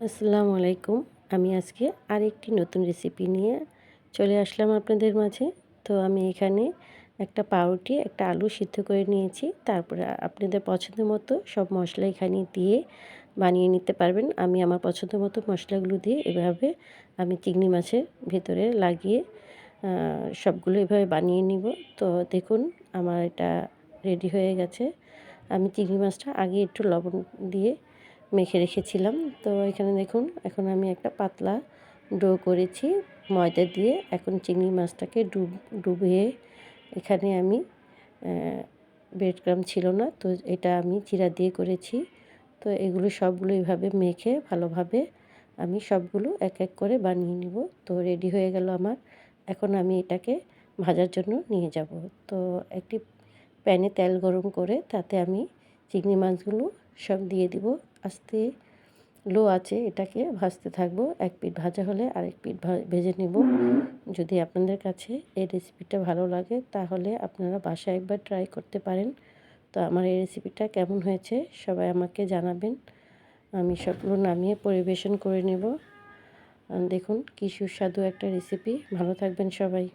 আসসালামু আলাইকুম। আমি আজকে আরেকটি নতুন রেসিপি নিয়ে চলে আসলাম আপনাদের মাঝে। তো আমি এখানে একটা পাউরুটি, একটা আলু সিদ্ধ করে নিয়েছি। তারপরে আপনাদের পছন্দ মতো সব মশলা এখানে দিয়ে বানিয়ে নিতে পারবেন। আমি আমার পছন্দ মতো মশলাগুলো দিয়ে এভাবে আমি চিংড়ি মাছের ভেতরে লাগিয়ে সবগুলো এভাবে বানিয়ে নিব। তো দেখুন আমার এটা রেডি হয়ে গেছে। আমি চিংড়ি মাছটা আগে একটু লবণ দিয়ে মেখে রেখেছিলাম। তো এখানে দেখুন এখন আমি একটা পাতলা ডো করেছি ময়দা দিয়ে। এখন চিংড়ি মাছটাকে ডুবিয়ে এখানে আমি ব্রেড ক্রাম্ব ছিল না, তো এটা আমি জিরা দিয়ে করেছি। তো এগুলো সবগুলো এইভাবে মেখে ভালোভাবে আমি সবগুলো এক এক করে বানিয়ে নিব। তো রেডি হয়ে গেল আমার। এখন আমি এটাকে ভাজার জন্য নিয়ে যাব। তো একটি প্যানে তেল গরম করে তাতে আমি চিংড়ি মাছগুলো সব দিয়ে দিব। আস্তে লো আঁচে এটাকে ভাজতে থাকবো। এক পিঠ ভাজা হলে আরেক পিঠ ভেজে নেব। যদি আপনাদের কাছে এই রেসিপিটা ভালো লাগে তাহলে আপনারা বাসায় একবার ট্রাই করতে পারেন। তো আমার এই রেসিপিটা কেমন হয়েছে সবাই আমাকে জানাবেন। আমি সবগুলো নামিয়ে পরিবেশন করে নেব। দেখুন কি সুস্বাদু একটা রেসিপি। ভালো থাকবেন সবাই।